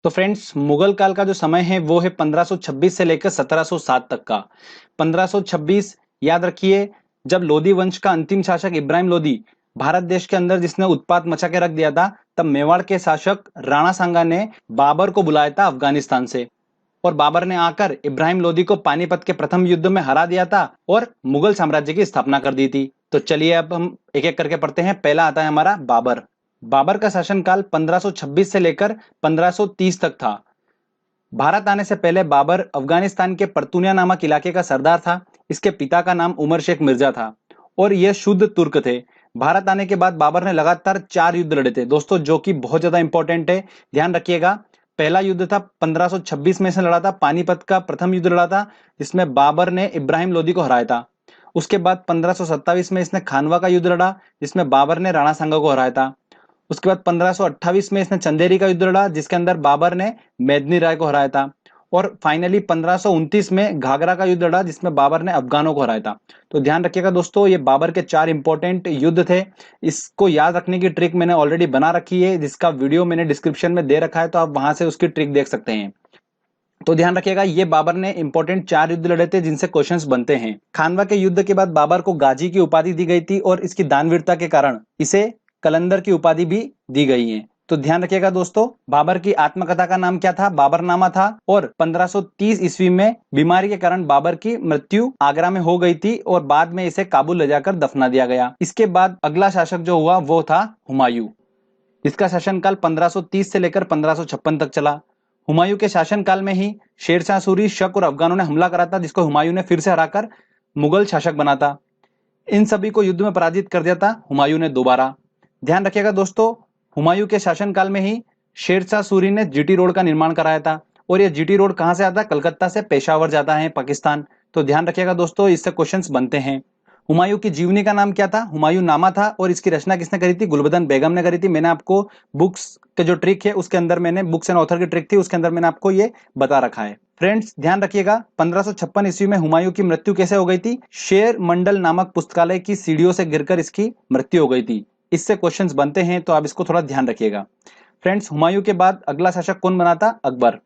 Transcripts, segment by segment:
तो फ्रेंड्स, मुगल काल का जो समय है वो है 1526 से लेकर 1707 तक का। 1526 याद रखिए, जब लोधी वंश का अंतिम शासक इब्राहिम लोधी भारत देश के अंदर जिसने उत्पात मचा के रख दिया था, तब मेवाड़ के शासक राणा सांगा ने बाबर को बुलाया था अफगानिस्तान से। और बाबर ने आकर इब्राहिम लोधी को पानीपत के प्रथम युद्ध में हरा दिया था और मुगल साम्राज्य की स्थापना कर दी थी। तो चलिए अब हम एक एक करके पढ़ते हैं। पहला आता है हमारा बाबर। बाबर का शासनकाल 1526 से लेकर 1530 तक था। भारत आने से पहले बाबर अफगानिस्तान के पर्तूनिया नामक इलाके का सरदार था। इसके पिता का नाम उमर शेख मिर्जा था और यह शुद्ध तुर्क थे। भारत आने के बाद बाबर ने लगातार 4 युद्ध लड़े थे दोस्तों, जो कि बहुत ज्यादा इंपॉर्टेंट है, ध्यान रखिएगा। पहला युद्ध था 1526 में इसने लड़ा था, पानीपत का प्रथम युद्ध लड़ा था, जिसमें बाबर ने इब्राहिम लोदी को हराया था। उसके बाद 1527 में इसने खानवा का युद्ध लड़ा, जिसमें बाबर ने राणा सांगा को हराया था। उसके बाद 1528 में इसने चंदेरी का युद्ध लड़ा, जिसके अंदर बाबर ने मेदनी राय को हराया था। और फाइनली 1529 में घाघरा का युद्ध लड़ा, जिसमें बाबर ने अफगानों को हराया था। तो ध्यान रखिएगा दोस्तों, ये बाबर के 4 इंपॉर्टेंट युद्ध थे। इसको याद रखने की ट्रिक मैंने ऑलरेडी बना रखी है, जिसका वीडियो मैंने डिस्क्रिप्शन में दे रखा है, तो आप वहां से उसकी ट्रिक देख सकते हैं। तो ध्यान रखिएगा, ये बाबर ने इंपॉर्टेंट 4 युद्ध लड़े थे जिनसे क्वेश्चंस बनते हैं। खानवा के युद्ध के बाद बाबर को गाजी की उपाधि दी गई थी और इसकी दानवीरता के कारण इसे कलंदर की उपाधि भी दी गई है। तो ध्यान रखिएगा दोस्तों, बाबर की आत्मकथा का नाम क्या था? बाबरनामा था। और 1530 ईस्वी में बीमारी के कारण बाबर की मृत्यु आगरा में हो गई थी और बाद में इसे काबुल ले जाकर दफना दिया गया। इसके बाद अगला शासक जो हुआ वो था हुमायूं। इसका शासनकाल 1530 से लेकर 1556 तक चला। हुमायूं के शासनकाल में ही शेरशाह सूरी, शक और अफगानों ने हमला करा था, जिसको हुमायूं ने फिर से हराकर मुगल शासक बना था। इन सभी को युद्ध में पराजित कर दिया था हुमायूं ने दोबारा। ध्यान रखिएगा दोस्तों, हुमायूं के शासनकाल में ही शेरशाह सूरी ने जीटी रोड का निर्माण कराया था। और यह जीटी रोड कहां से आता है? कलकत्ता से पेशावर जाता है, पाकिस्तान। तो ध्यान रखिएगा दोस्तों, इससे क्वेश्चंस बनते हैं। हुमायूं की जीवनी का नाम क्या था? हुमायूं नामा था। और इसकी रचना किसने करी थी? गुलबदन बेगम ने करी थी। मैंने आपको बुक्स के जो ट्रिक है उसके अंदर, मैंने बुक्स एंड ऑथर की ट्रिक थी उसके अंदर मैंने आपको ये बता रखा है। फ्रेंड्स ध्यान रखिएगा, 1556 ईस्वी में हुमायूं की मृत्यु कैसे हो गई थी? शेर मंडल नामक पुस्तकालय की सीढ़ियों से गिरकर इसकी मृत्यु हो गई थी। इससे क्वेश्चंस बनते हैं, तो आप इसको थोड़ा ध्यान रखिएगा। फ्रेंड्स, हुमायूं के बाद अगला शासक कौन बना था? अकबर।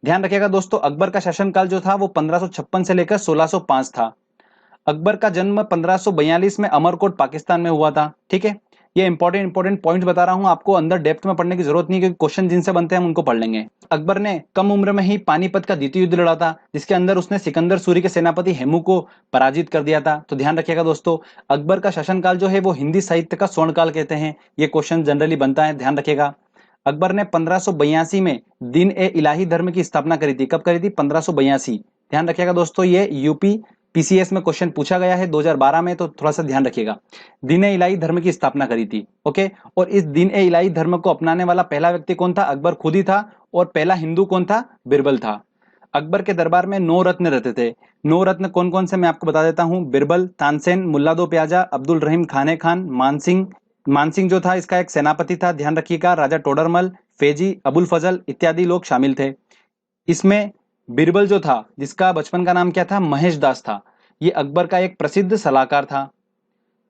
ध्यान रखिएगा दोस्तों, अकबर का शासनकाल जो था वो 1556 से लेकर 1605 था। अकबर का जन्म 1542 में अमरकोट पाकिस्तान में हुआ था। ठीक है, ये इंपॉर्टेंट पॉइंट बता रहा हूं आपको, अंदर डेप्थ में पढ़ने की जरूरत नहीं, क्योंकि क्वेश्चन जिनसे बनते हैं हम उनको पढ़ लेंगे। अकबर ने कम उम्र में ही पानीपत का द्वितीय युद्ध लड़ा था, जिसके अंदर उसने सिकंदर सूरी के सेनापति हेमू को पराजित कर दिया था। तो ध्यान रखिएगा दोस्तों, अकबर का शासनकाल जो है वो हिंदी साहित्य का स्वर्णकाल कहते हैं। ये क्वेश्चन जनरली बनता है, ध्यान रखिएगा। अकबर ने 1582 में दिन ए इलाही धर्म की स्थापना करी थी। कब करी थी? 1582। ध्यान रखिएगा दोस्तों, ये यूपी पीसीएस में क्वेश्चन पूछा गया है 2012 में, तो थोड़ा सा ध्यान रखिएगा। दीन ए इलाही धर्म की स्थापना करी थी। ओके, और इस दीन ए इलाही धर्म को अपनाने वाला पहला व्यक्ति कौन था? अकबर खुद ही था। और पहला हिंदू कौन था? बिरबल था। अकबर के दरबार में 9 रत्न रहते थे। 9 रत्न कौन कौन से मैं आपको बता देता हूं। बिरबल, तानसेन, मुल्ला दो प्याजा, अब्दुल रहीम खाने खान, मानसिंह। मानसिंह जो था इसका एक सेनापति था, ध्यान रखिएगा। राजा टोडरमल, फेजी, अबुल फजल इत्यादि लोग शामिल थे। इसमें बिरबल जो था, जिसका बचपन का नाम क्या था? महेश दास था, ये अकबर का एक प्रसिद्ध सलाहकार था।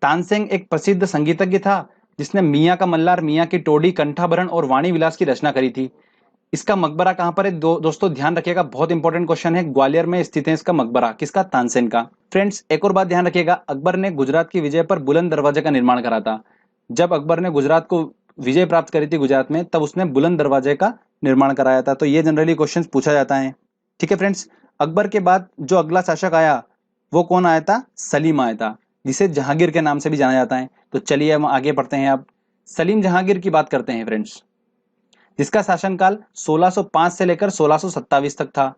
तानसेन एक प्रसिद्ध संगीतज्ञ था, जिसने मियाँ का मल्लार, मियाँ की टोडी, कंठाभरण और वाणी विलास की रचना करी थी। इसका मकबरा कहां पर है? दोस्तों ध्यान रखिएगा, बहुत इंपॉर्टेंट क्वेश्चन है। ग्वालियर में स्थित है इसका मकबरा। किसका? तानसेन का। फ्रेंड्स, एक और बात ध्यान रखिएगा, अकबर ने गुजरात की विजय पर बुलंद दरवाजे का निर्माण करा था। जब अकबर ने गुजरात को विजय प्राप्त करी थी गुजरात में, तब उसने बुलंद दरवाजे का निर्माण कराया था। तो ये जनरली क्वेश्चन पूछा जाता है। ठीक है फ्रेंड्स, अकबर के बाद जो अगला शासक आया वो कौन आया था? सलीम आया था, जिसे जहांगीर के नाम से भी जाना जाता है। तो चलिए हम आगे बढ़ते हैं। अब सलीम जहांगीर की बात करते हैं फ्रेंड्स, जिसका शासनकाल 1605 से लेकर 1627 तक था।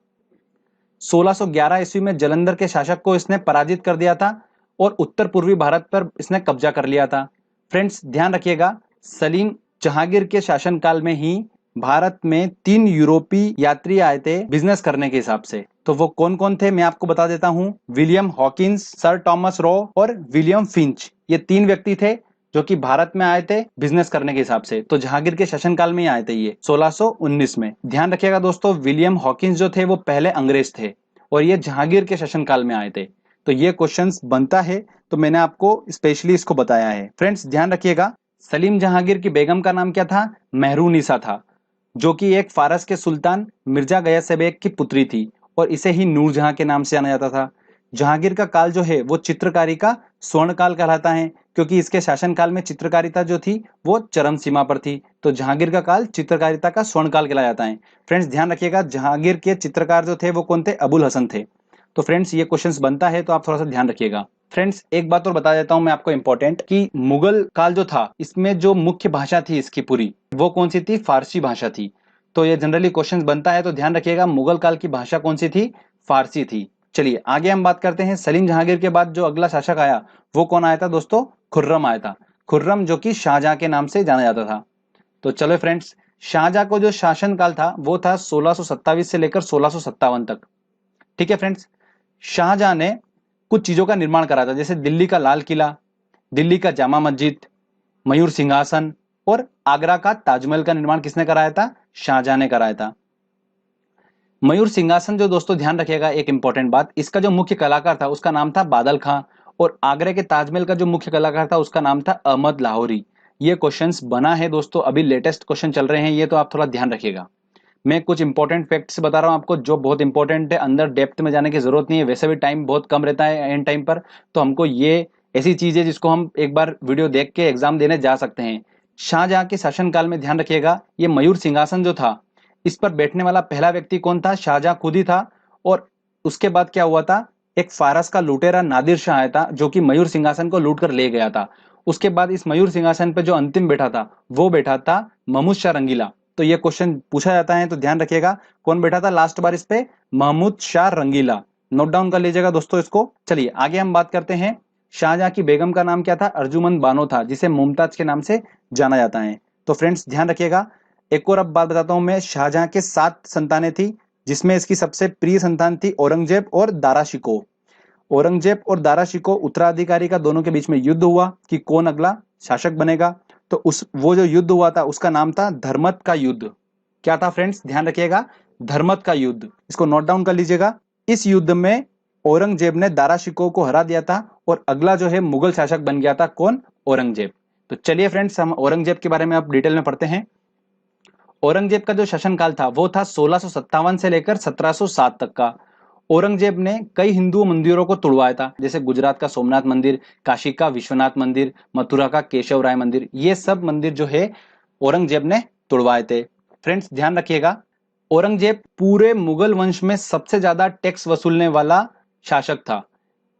1611 ईस्वी में जलंधर के शासक को इसने पराजित कर दिया था और उत्तर पूर्वी भारत पर इसने कब्जा कर लिया था। फ्रेंड्स ध्यान रखिएगा, सलीम जहांगीर के शासनकाल में ही भारत में 3 यूरोपीय यात्री आए थे बिजनेस करने के हिसाब से। तो वो कौन कौन थे मैं आपको बता देता हूं। William Hawkins, sir Thomas raw और विलियम फिंच, ये 3 व्यक्ति थे जो कि भारत में आए थे बिजनेस करने के हिसाब से। तो जहांगीर के शासनकाल में ही आए थे ये 1619 में। ध्यान रखिएगा दोस्तों, विलियम हॉकिंस जो थे वो पहले अंग्रेज थे और ये जहांगीर के शासनकाल में आए थे। तो ये क्वेश्चंस बनता है, तो मैंने आपको स्पेशली इसको बताया है। फ्रेंड्स ध्यान रखिएगा, सलीम जहांगीर की बेगम का नाम क्या था? मेहरुनिसा था। जो कि एक फारस के सुल्तान मिर्जा गयास बेग की पुत्री थी और इसे ही नूरजहां के नाम से जाना जाता था। जहांगीर का काल जो है वो चित्रकारी का स्वर्ण काल कहलाता है, क्योंकि इसके शासनकाल में चित्रकारिता जो थी वो चरम सीमा पर थी। तो जहांगीर का काल चित्रकारिता का स्वर्ण काल कहलाया जाता है। फ्रेंड्स ध्यान रखिएगा, जहांगीर के चित्रकार जो थे वो कौन थे? अबुल हसन थे। तो फ्रेंड्स ये क्वेश्चंस बनता है तो आप थोड़ा सा ध्यान रखिएगा। फ्रेंड्स एक बात और बता देता हूं मैं आपको इंपॉर्टेंट, कि मुगल काल जो था इसमें जो मुख्य भाषा थी इसकी पूरी, वो कौन सी थी? फारसी भाषा थी। तो ये जनरली क्वेश्चंस बनता है, तो ध्यान रखिएगा मुगल काल की भाषा कौन सी थी? फारसी थी। चलिए आगे हम बात करते हैं। सलीम जहांगीर के बाद जो अगला शासक आया वो कौन आया था दोस्तों? खुर्रम आया था। खुर्रम जो कि शाहजहां के नाम से जाना जाता था। तो चलो फ्रेंड्स, शाहजहां को जो शासन काल था वो था 1627 से लेकर 1657 तक। ठीक है फ्रेंड्स, शाहजहां ने कुछ चीजों का निर्माण करा था, जैसे दिल्ली का लाल किला, दिल्ली का जामा मस्जिद, मयूर सिंहासन और आगरा का ताजमहल का निर्माण किसने कराया था? शाहजहां ने कराया था। मयूर सिंहासन जो दोस्तों ध्यान रखिएगा, एक इंपॉर्टेंट बात, इसका जो मुख्य कलाकार था उसका नाम था बादल खां, और आगरे के ताजमहल का जो मुख्य कलाकार था उसका नाम था अहमद लाहौरी। ये क्वेश्चंस बना है दोस्तों, अभी लेटेस्ट क्वेश्चन चल रहे हैं, ये तो आप थोड़ा ध्यान रखिएगा। मैं कुछ इंपॉर्टेंट फैक्ट्स बता रहा हूं आपको जो बहुत इंपॉर्टेंट है, अंदर डेप्थ में जाने की जरूरत नहीं है, वैसे भी टाइम बहुत कम रहता है एंड टाइम पर, तो हमको ये ऐसी चीज है जिसको हम एक बार वीडियो देख के एग्जाम देने जा सकते हैं। शाहजहां के शासनकाल में ध्यान रखिएगा, ये मयूर सिंहासन जो था इस पर बैठने वाला पहला व्यक्ति कौन था? शाहजहां खुद ही था। और उसके बाद क्या हुआ था, एक फारस का लुटेरा नादिर शाह आया था जो कि मयूर सिंहासन को लूट कर ले गया था। उसके बाद इस मयूर सिंहासन पे जो अंतिम बैठा था वो बैठा था महमूद शाह रंगीला। तो ये क्वेश्चन पूछा जाता है, तो ध्यान रखिएगा कौन बैठा था लास्ट बार इस पे? महमूद शाह रंगीला। नोट डाउन कर लीजिएगा दोस्तों इसको। चलिए आगे हम बात करते हैं। शाहजहां की बेगम का नाम क्या था? अर्जुमंद बानो था, जिसे मुमताज के नाम से जाना जाता है। तो फ्रेंड्स ध्यान रखिएगा। एक और अब बात बताता हूं मैं, शाहजहां के 7 संतानें थी, जिसमें इसकी सबसे प्रिय संतान थी औरंगजेब और दारा शिकोह। औरंगजेब और दारा शिकोह उत्तराधिकारी का दोनों के बीच में युद्ध हुआ कि कौन अगला शासक बनेगा। तो उस वो जो युद्ध हुआ था उसका नाम था धर्मत का युद्ध। क्या था फ्रेंड्स? ध्यान रखिएगा, धर्मत का युद्ध। इसको नोट डाउन कर लीजिएगा। इस युद्ध में औरंगजेब ने दारा शिकोह को हरा दिया था और अगला जो है मुगल शासक बन गया था कौन? औरंगजेब। तो चलिए फ्रेंड्स, हम औरंगजेब के बारे में अब डिटेल में पढ़ते हैं। औरंगजेब का जो शासनकाल था वो था 1657 से लेकर 1707 तक का। औरंगजेब ने कई हिंदू मंदिरों को तुड़वाया था, जैसे गुजरात का सोमनाथ मंदिर, काशी का विश्वनाथ मंदिर, मथुरा का केशव राय मंदिर, ये सब मंदिर जो है औरंगजेब ने तुड़वाए थे। फ्रेंड्स ध्यान रखिएगा, औरंगजेब पूरे मुगल वंश में सबसे ज्यादा टैक्स वसूलने वाला शासक था।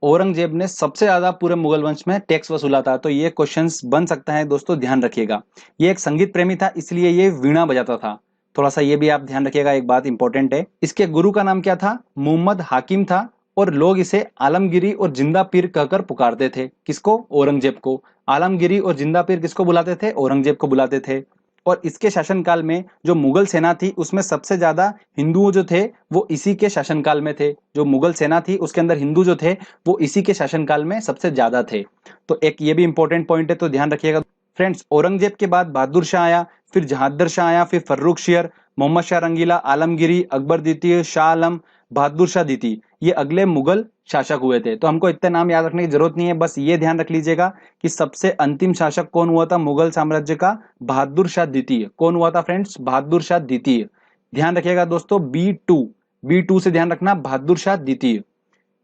औरंगजेब ने सबसे ज्यादा पूरे मुगल वंश में टैक्स वसूला था। तो ये क्वेश्चंस बन सकता है दोस्तों, ध्यान रखिएगा। ये एक संगीत प्रेमी था, इसलिए ये वीणा बजाता था। थोड़ा सा ये भी आप ध्यान रखिएगा, एक बात इंपॉर्टेंट है। इसके गुरु का नाम क्या था? मोहम्मद हाकिम था, और लोग इसे आलमगिरी और जिंदा पीर कहकर पुकारते थे। किसको? औरंगजेब को। आलमगिरी और जिंदा पीर किसको बुलाते थे? औरंगजेब को बुलाते थे। और इसके शासनकाल में जो मुगल सेना थी उसमें सबसे ज्यादा हिंदुओं जो थे वो इसी के शासनकाल में थे। जो मुगल सेना थी उसके अंदर हिंदू जो थे वो इसी के शासनकाल में सबसे ज्यादा थे। तो एक ये भी इंपॉर्टेंट पॉइंट है, तो ध्यान रखिएगा। फ्रेंड्स औरंगजेब के बाद बहादुर शाह आया, फिर जहादर शाह आया, फिर फर्रुख शेर, मोहम्मद शाह रंगीला, आलमगिरी, अकबर द्वितीय, शाह आलम, बहादुर शाह द्वितीय, ये अगले मुगल शासक हुए थे। तो हमको इतने नाम याद रखने की जरूरत नहीं है, बस ये ध्यान रख लीजिएगा कि सबसे अंतिम शासक कौन हुआ था मुगल साम्राज्य का? बहादुर शाह द्वितीय। कौन हुआ था फ्रेंड्स? बहादुर शाह द्वितीय। ध्यान रखिएगा दोस्तों, बी टू से ध्यान रखना, बहादुर शाह द्वितीय।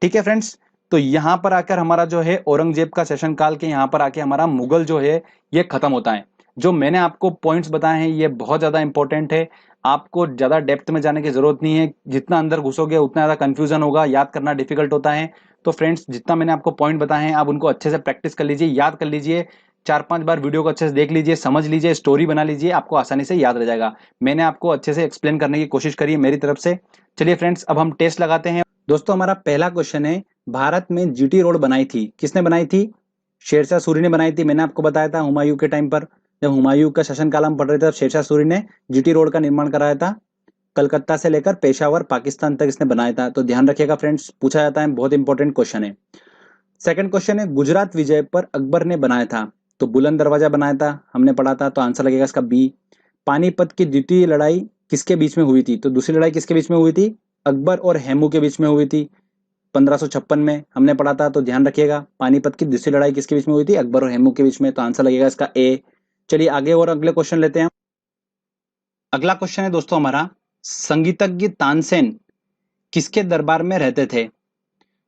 ठीक है फ्रेंड्स, तो यहां पर आकर हमारा जो है औरंगजेब का शासन काल के यहां पर आके हमारा मुगल जो है ये खत्म होता है। जो मैंने आपको पॉइंट्स बताए हैं ये बहुत ज्यादा इंपॉर्टेंट है, आपको ज्यादा डेप्थ में जाने की जरूरत नहीं है। जितना अंदर घुसोगे उतना ज्यादा कंफ्यूजन होगा, याद करना डिफिकल्ट होता है। तो फ्रेंड्स जितना मैंने आपको पॉइंट बताए हैं आप उनको अच्छे से प्रैक्टिस कर लीजिए, याद कर लीजिए। 4-5 बार वीडियो को अच्छे से देख लीजिए, समझ लीजिए, स्टोरी बना लीजिए, आपको आसानी से याद रह जाएगा। मैंने आपको अच्छे से एक्सप्लेन करने की कोशिश करी है मेरी तरफ से। चलिए फ्रेंड्स, अब हम टेस्ट लगाते हैं। दोस्तों हमारा पहला क्वेश्चन है, भारत में जीटी रोड बनाई थी, किसने बनाई थी? शेरशाह सूरी ने बनाई थी। मैंने आपको बताया था हुमायूं के टाइम पर, जब हुमायूं का शासनकाल हम पढ़ रहे थे तब शेरशाह सूरी ने जीटी रोड का निर्माण कराया था। कलकत्ता से लेकर पेशावर पाकिस्तान तक इसने बनाया था। तो ध्यान रखिएगा फ्रेंड्स, पूछा जाता है, बहुत इंपॉर्टेंट क्वेश्चन है। सेकंड क्वेश्चन है, गुजरात विजय पर अकबर ने बनाया था, तो बुलंद दरवाजा बनाया था, हमने पढ़ा था, तो आंसर लगेगा इसका बी। पानीपत की द्वितीय लड़ाई किसके बीच में हुई थी? तो दूसरी लड़ाई किसके बीच में हुई थी? अकबर और हेमू के बीच में हुई थी, 1556 में, हमने पढ़ा था। तो ध्यान रखिएगा, पानीपत की दूसरी लड़ाई किसके बीच में हुई थी? अकबर और हेमू के बीच में। तो आंसर लगेगा इसका ए। चलिए आगे और अगले क्वेश्चन लेते हैं। अगला क्वेश्चन है दोस्तों हमारा, संगीतज्ञ तानसेन किसके दरबार में रहते थे?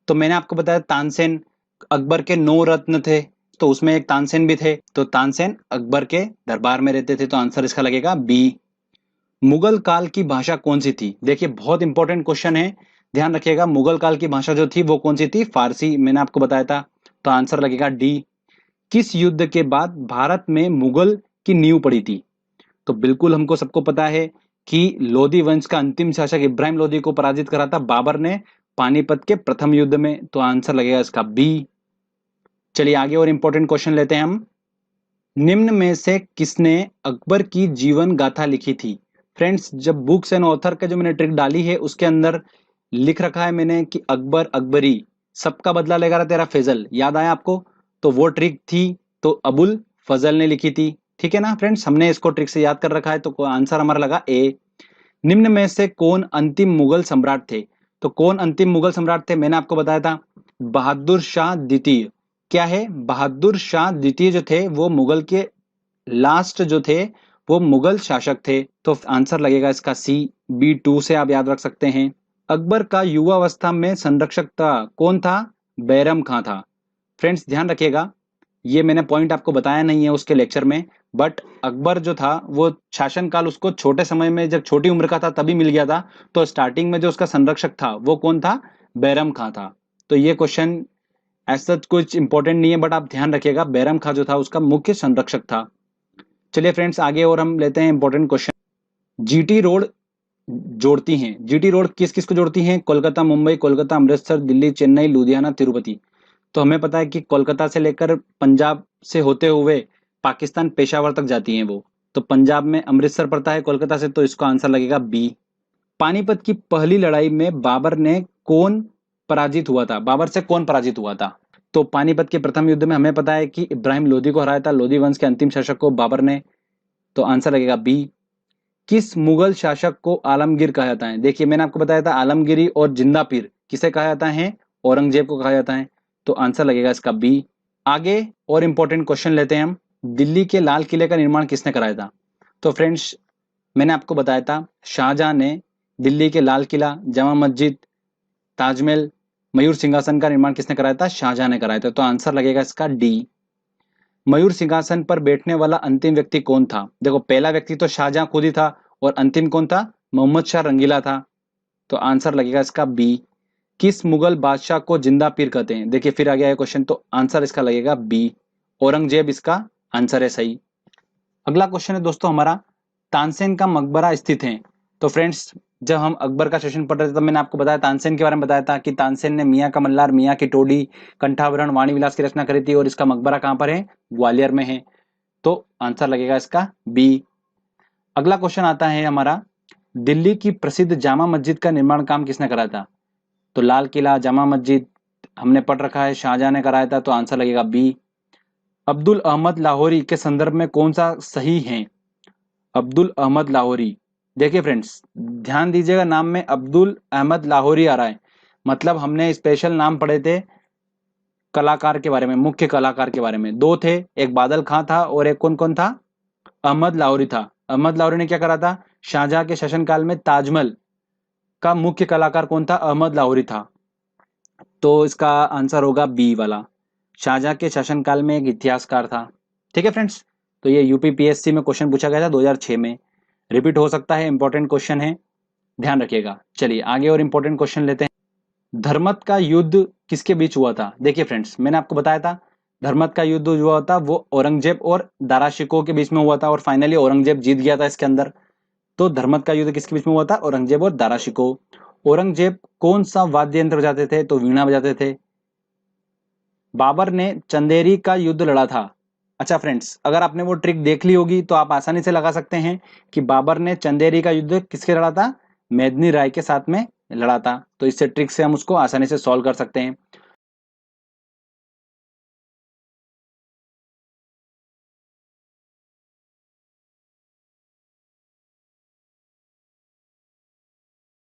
तो मैंने आपको बताया तानसेन अकबर के 9 रत्न थे, तो उसमें एक तानसेन भी थे, तो तानसेन अकबर के दरबार में रहते थे, तो आंसर इसका लगेगा बी। मुगल काल की भाषा कौन सी थी? देखिए बहुत इंपॉर्टेंट क्वेश्चन है, ध्यान रखिएगा। मुगल काल की भाषा जो थी वो कौन सी थी? फारसी, मैंने आपको बताया था, तो आंसर लगेगा डी। किस युद्ध के बाद भारत में मुगल की नींव पड़ी थी? तो बिल्कुल हमको सबको पता है कि लोधी वंश का अंतिम शासक इब्राहिम लोधी को पराजित करा था बाबर ने पानीपत के प्रथम युद्ध में, तो आंसर लगेगा इसका बी। चलिए आगे और इंपॉर्टेंट क्वेश्चन लेते हैं हम। निम्न में से किसने अकबर की जीवन गाथा लिखी थी? फ्रेंड्स, जब बुक्स एंड ऑथर का जो मैंने ट्रिक डाली है उसके अंदर लिख रखा है मैंने कि अकबर अकबरी सबका बदला लेगा रहा तेरा फैजल, याद आया आपको? तो वो ट्रिक थी, तो अबुल फजल ने लिखी थी। ठीक है ना फ्रेंड्स, हमने इसको ट्रिक से याद कर रखा है, तो आंसर हमारा लगा ए। निम्न में से कौन अंतिम मुगल सम्राट थे? तो कौन अंतिम मुगल सम्राट थे? मैंने आपको बताया था बहादुर शाह द्वितीय। क्या है? बहादुर शाह द्वितीय जो थे वो मुगल के लास्ट जो थे वो मुगल शासक थे, तो आंसर लगेगा इसका सी। B2 से आप याद रख सकते हैं। अकबर का युवावस्था में संरक्षक था कौन था? बैरम खां था। फ्रेंड्स ध्यान रखिएगा, ये मैंने पॉइंट आपको बताया नहीं है उसके लेक्चर में, बट अकबर जो था वो शासनकाल उसको छोटे समय में जब छोटी उम्र का था तभी मिल गया था, तो स्टार्टिंग में जो उसका संरक्षक था वो कौन था? बैरम खां था। तो ये क्वेश्चन ऐसा कुछ इंपॉर्टेंट नहीं है, बट आप ध्यान रखिएगा बैरम खां जो था उसका मुख्य संरक्षक था। चलिए फ्रेंड्स आगे और हम लेते हैं इंपॉर्टेंट क्वेश्चन। जीटी रोड जोड़ती हैं, जीटी रोड किस किस को जोड़ती हैं? कोलकाता मुंबई, कोलकाता अमृतसर, दिल्ली चेन्नई, लुधियाना तिरुपति। तो हमें पता है कि कोलकाता से लेकर पंजाब से होते हुए पाकिस्तान पेशावर तक जाती हैं वो, तो पंजाब में अमृतसर पड़ता है कोलकाता से, तो इसका आंसर लगेगा बी। पानीपत की पहली लड़ाई में बाबर ने कौन पराजित हुआ था? बाबर से कौन पराजित हुआ था? तो पानीपत के प्रथम युद्ध में हमें पता है कि इब्राहिम लोधी को हराया था, लोधी वंश के अंतिम शासक को बाबर ने, तो आंसर लगेगा बी। किस मुगल शासक को आलमगीर कहा जाता है? देखिए मैंने आपको बताया था आलमगिरी और जिंदा पीर किसे कहा जाता है? औरंगजेब को कहा जाता है, तो आंसर लगेगा इसका बी। आगे और इंपॉर्टेंट क्वेश्चन लेते हैं हम। दिल्ली के लाल किले का निर्माण किसने कराया था? तो फ्रेंड्स मैंने आपको बताया था शाहजहां ने दिल्ली के लाल किला, जामा मस्जिद, ताजमहल, मयूर सिंहासन का निर्माण किसने कराया था? शाहजहां ने कराया था, तो आंसर लगेगा इसका डी। मयूर सिंहासन पर बैठने वाला अंतिम व्यक्ति कौन था? देखो पहला व्यक्ति तो शाहजहां खुद ही था, और अंतिम कौन था? मोहम्मद शाह रंगीला था, तो आंसर लगेगा इसका बी। किस मुगल बादशाह को जिंदा पीर कहते हैं? देखिए फिर आ गया है क्वेश्चन, तो आंसर इसका लगेगा बी, औरंगजेब इसका आंसर है सही। अगला क्वेश्चन है दोस्तों हमारा, तानसेन का मकबरा स्थित है। तो फ्रेंड्स जब हम अकबर का सेशन पढ़ रहे थे तब मैंने आपको बताया तानसेन के बारे में बताया था कि तानसेन ने मियाँ का मल्हार, मियाँ की टोडी, कंठाभरण, वाणी विलास की रचना करी थी, और इसका मकबरा कहाँ पर है? ग्वालियर में है, तो आंसर लगेगा इसका बी। अगला क्वेश्चन आता है हमारा, दिल्ली की प्रसिद्ध जामा मस्जिद का निर्माण काम किसने कराया था? तो लाल किला, जामा मस्जिद हमने पढ़ रखा है शाहजहां ने कराया था, तो आंसर लगेगा बी। अब्दुल अहमद लाहौरी के संदर्भ में कौन सा सही है? अब्दुल अहमद लाहौरी, देखिए फ्रेंड्स ध्यान दीजिएगा, नाम में अब्दुल अहमद लाहौरी आ रहा है, मतलब हमने स्पेशल नाम पढ़े थे कलाकार के बारे में, मुख्य कलाकार के बारे में। दो थे, एक बादल खां था और एक कौन कौन था? अहमद लाहौरी था। अहमद लाहौरी ने क्या करा था? शाहजहां के शासनकाल में ताजमहल का मुख्य कलाकार कौन था? अहमद लाहौरी था, तो इसका आंसर होगा बी वाला। शाहजहां के शासनकाल में एक इतिहासकार था। ठीक है फ्रेंड्स, तो ये यूपीपीएससी में क्वेश्चन पूछा गया था 2006 में, रिपीट हो सकता है, इंपॉर्टेंट क्वेश्चन है, ध्यान रखिएगा। चलिए आगे और इंपॉर्टेंट क्वेश्चन लेते हैं। धर्मत का युद्ध किसके बीच हुआ था? देखिए फ्रेंड्स मैंने आपको बताया था धर्मत का युद्ध जो हुआ था वो औरंगजेब और दारा शिकोह के बीच में हुआ था, और फाइनली औरंगजेब जीत गया था इसके अंदर। तो धर्मत का युद्ध किसके बीच में हुआ था? औरंगजेब और दारा शिकोह। औरंगजेब कौन सा वाद्य यंत्र बजाते थे? तो वीणा बजाते थे। बाबर ने चंदेरी का युद्ध लड़ा था। अच्छा फ्रेंड्स, अगर आपने वो ट्रिक देख ली होगी तो आप आसानी से लगा सकते हैं कि बाबर ने चंदेरी का युद्ध किसके लड़ा था? मेदिनी राय के साथ में लड़ा था, तो इससे ट्रिक से हम उसको आसानी से सॉल्व कर सकते हैं।